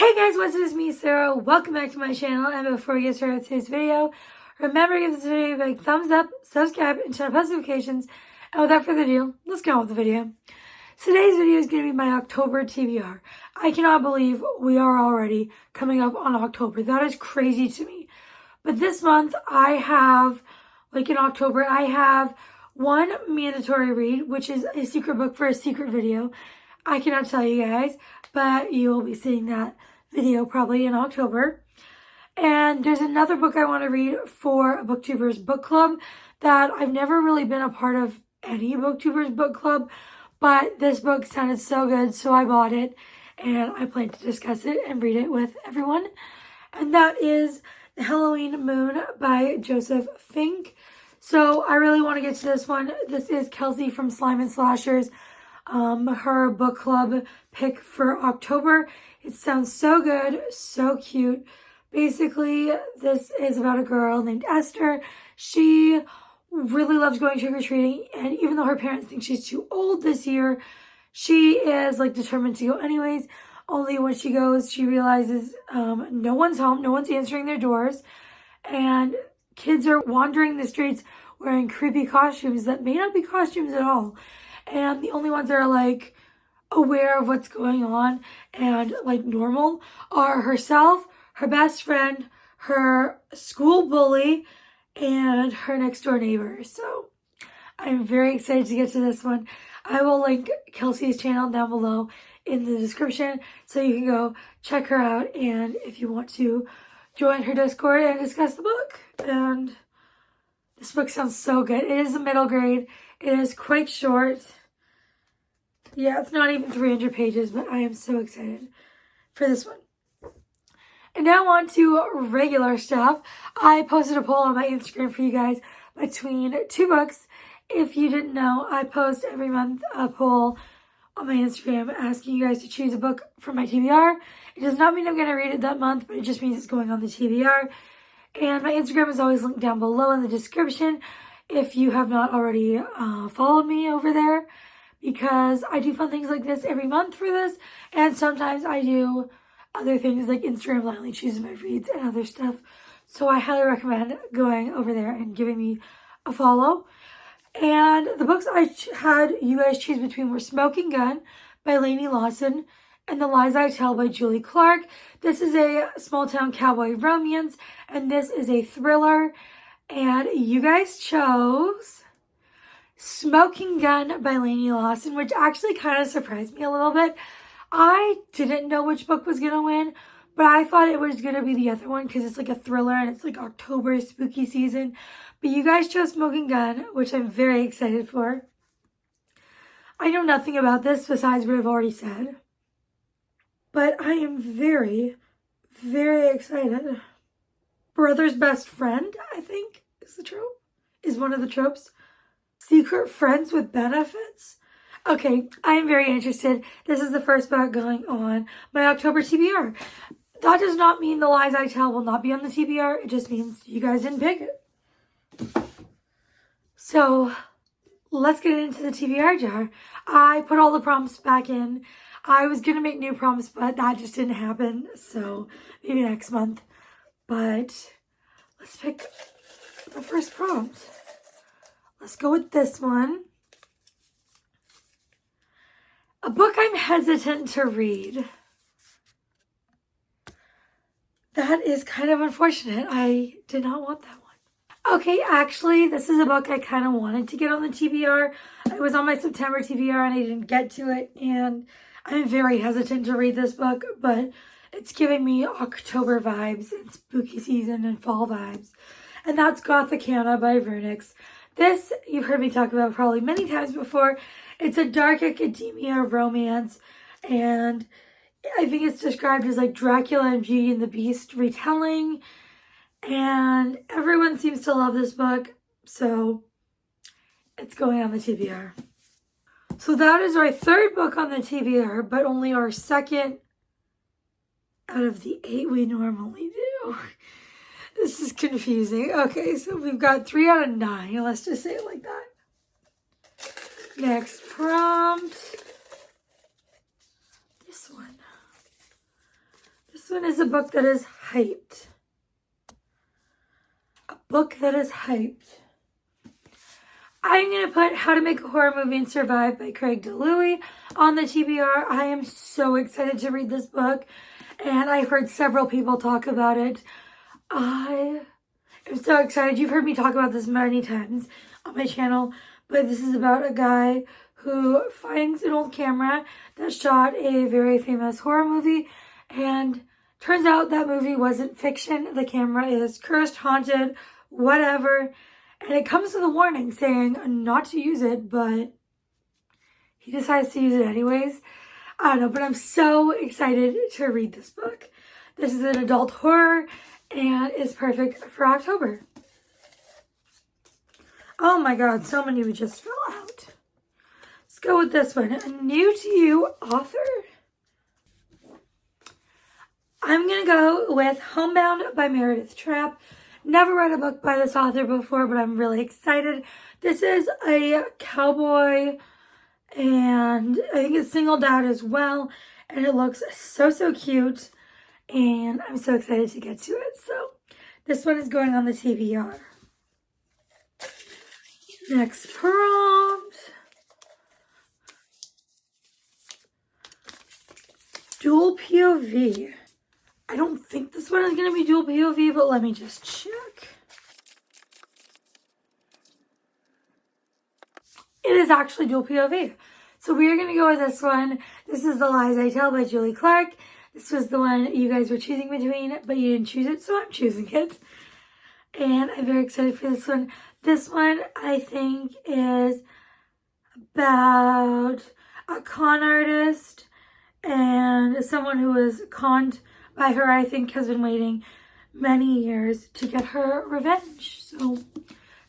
Hey guys, what's up? It's me, Sarah. Welcome back to my channel. And before we get started with today's video, remember to give this video a big thumbs up, subscribe, and turn on post notifications. And without further ado, let's get on with the video. Today's video is going to be my October TBR. I cannot believe we are already coming up on October. That is crazy to me. But this month, in October, I have one mandatory read, which is a secret book for a secret video. I cannot tell you guys, but you will be seeing that video probably in October. And there's another book I want to read for a BookTubers book club that I've never really been a part of any BookTubers book club, but this book sounded so good, so I bought it, and I plan to discuss it and read it with everyone. And that is The Halloween Moon by Joseph Fink. So I really want to get to this one. This is Kelsey from Slime and Slashers, her book club pick for October. It sounds so good, so cute. Basically, this is about a girl named Esther. She really loves going trick-or-treating, and even though her parents think she's too old this year, she is determined to go anyways. Only when she goes, she realizes no one's home, no one's answering their doors, and kids are wandering the streets wearing creepy costumes that may not be costumes at all. And the only ones that are aware of what's going on and normal are herself, her best friend, her school bully, and her next door neighbor. So I'm very excited to get to this one. I will link Kelsey's channel down below in the description so you can go check her out, and if you want to join her Discord and discuss the book. And this book sounds so good. It is a middle grade. It is quite short. Yeah, it's not even 300 pages, but I am so excited for this one. And now on to regular stuff. I posted a poll on my Instagram for you guys between two books. If you didn't know, I post every month a poll on my Instagram asking you guys to choose a book for my TBR. It does not mean I'm going to read it that month, but it just means it's going on the TBR. And my Instagram is always linked down below in the description if you have not already followed me over there, because I do fun things like this every month for this, and sometimes I do other things like Instagram blindly choosing my reads and other stuff. So I highly recommend going over there and giving me a follow. And the books I had you guys choose between were Smoking Gun by Lainey Lawson and The Lies I Tell by Julie Clark. This is a small town cowboy romance, and this is a thriller. And you guys chose Smoking Gun by Lainey Lawson, which actually kind of surprised me a little bit. I didn't know which book was going to win, but I thought it was going to be the other one because it's a thriller and it's October spooky season. But you guys chose Smoking Gun, which I'm very excited for. I know nothing about this besides what I've already said, but I am very, very excited. Brother's best friend, I think, is one of the tropes. Secret friends with benefits. Okay, I am very interested. This is the first book going on my October TBR. That does not mean The Lies I Tell will not be on the TBR. It just means you guys didn't pick it. So let's get into the TBR jar. I put all the prompts back in. I was going to make new prompts, but that just didn't happen. So maybe next month. But let's pick the first prompt. Let's go with this one. A book I'm hesitant to read. That is kind of unfortunate. I did not want that one. Okay, actually, this is a book I kind of wanted to get on the TBR. I was on my September TBR and I didn't get to it. And I'm very hesitant to read this book, but it's giving me October vibes and spooky season and fall vibes. And that's Gothicana by Vernix. This, you've heard me talk about probably many times before. It's a dark academia romance, and I think it's described as Dracula and Beauty and the Beast retelling, and everyone seems to love this book, so it's going on the TBR. So that is our third book on the TBR, but only our second out of the 8 we normally do. This is confusing. Okay, so we've got 3 out of 9. Let's just say it like that. Next prompt. This one. This one is a book that is hyped. A book that is hyped. I'm going to put How to Make a Horror Movie and Survive by Craig DeLuey on the TBR. I am so excited to read this book, and I've heard several people talk about it. I am so excited. You've heard me talk about this many times on my channel, but this is about a guy who finds an old camera that shot a very famous horror movie, and turns out that movie wasn't fiction. The camera is cursed, haunted, whatever. And it comes with a warning saying not to use it, but he decides to use it anyways. I don't know, but I'm so excited to read this book. This is an adult horror and is perfect for October. Oh my god, so many just fell out. Let's go with this one. A new to you author. I'm going to go with Homebound by Meredith Trapp. Never read a book by this author before, but I'm really excited. This is a cowboy, and I think it's single dad as well, and it looks so cute, and I'm so excited to get to it. So this one is going on the TBR. Next prompt. Dual POV. I don't think this one is going to be dual POV, but let me just check. It is actually dual POV. So we are going to go with this one. This is The Lies I Tell by Julie Clark. This was the one you guys were choosing between, but you didn't choose it, so I'm choosing it. And I'm very excited for this one. This one, I think, is about a con artist and someone who was conned by her, I think, has been waiting many years to get her revenge. So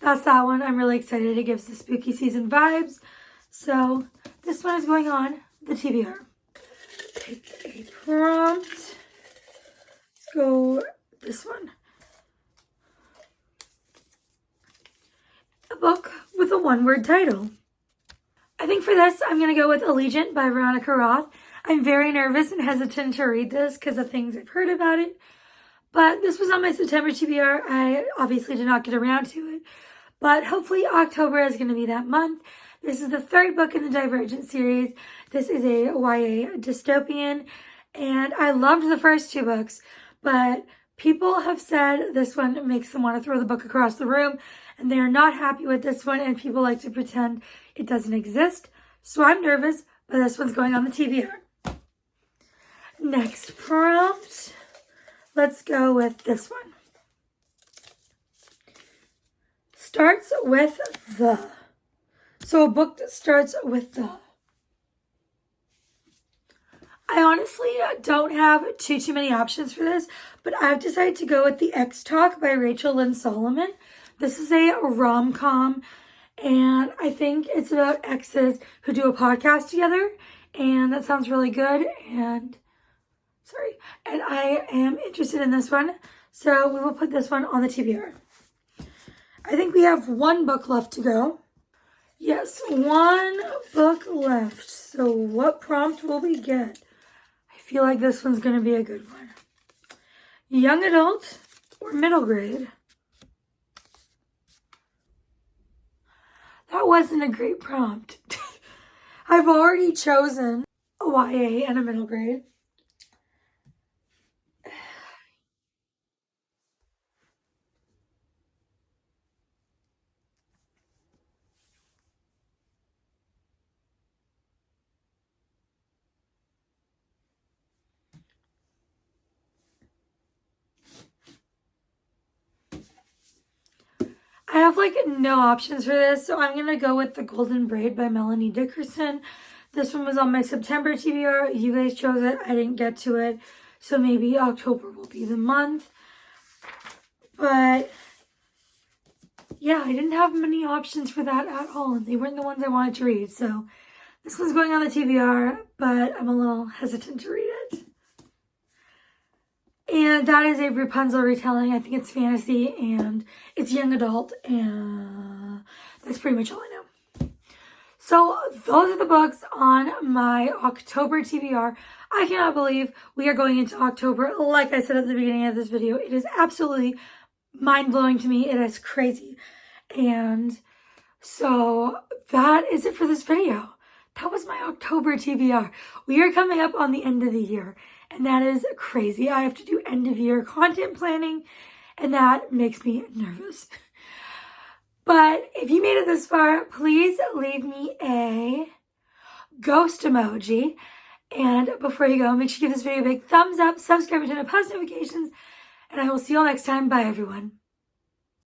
that's that one. I'm really excited. It gives the spooky season vibes. So this one is going on the TBR. Pick a prompt. Let's go this one. A book with a one-word title. I think for this, I'm going to go with Allegiant by Veronica Roth. I'm very nervous and hesitant to read this because of things I've heard about it. But this was on my September TBR. I obviously did not get around to it. But hopefully October is going to be that month. This is the third book in the Divergent series. This is a YA dystopian. And I loved the first two books. But people have said this one makes them want to throw the book across the room. And they are not happy with this one. And people like to pretend it doesn't exist. So I'm nervous. But this one's going on the TBR. Next prompt, let's go with this one. Starts with the. So a book that starts with the. I honestly don't have too many options for this, but I've decided to go with The X Talk by Rachel Lynn Solomon. This is a rom-com, and I think it's about exes who do a podcast together, and that sounds really good, and I am interested in this one, so we will put this one on the TBR. I think we have one book left to go. Yes, one book left. So what prompt will we get? I feel like this one's going to be a good one. Young adult or middle grade? That wasn't a great prompt. I've already chosen a YA and a middle grade. I have like no options for this, so I'm going to go with The Golden Braid by Melanie Dickerson. This one was on my September TBR. You guys chose it. I didn't get to it, so maybe October will be the month. But yeah, I didn't have many options for that at all, and they weren't the ones I wanted to read. So this one's going on the TBR, but I'm a little hesitant to read it. And that is a Rapunzel retelling. I think it's fantasy and it's young adult, and that's pretty much all I know. So those are the books on my October TBR. I cannot believe we are going into October. Like I said at the beginning of this video, it is absolutely mind-blowing to me. It is crazy. And so that is it for this video. That was my October TBR. We are coming up on the end of the year, and that is crazy. I have to do end of year content planning, and that makes me nervous. But if you made it this far, please leave me a ghost emoji. And before you go, make sure you give this video a big thumbs up, subscribe, and turn on post notifications. And I will see you all next time. Bye, everyone.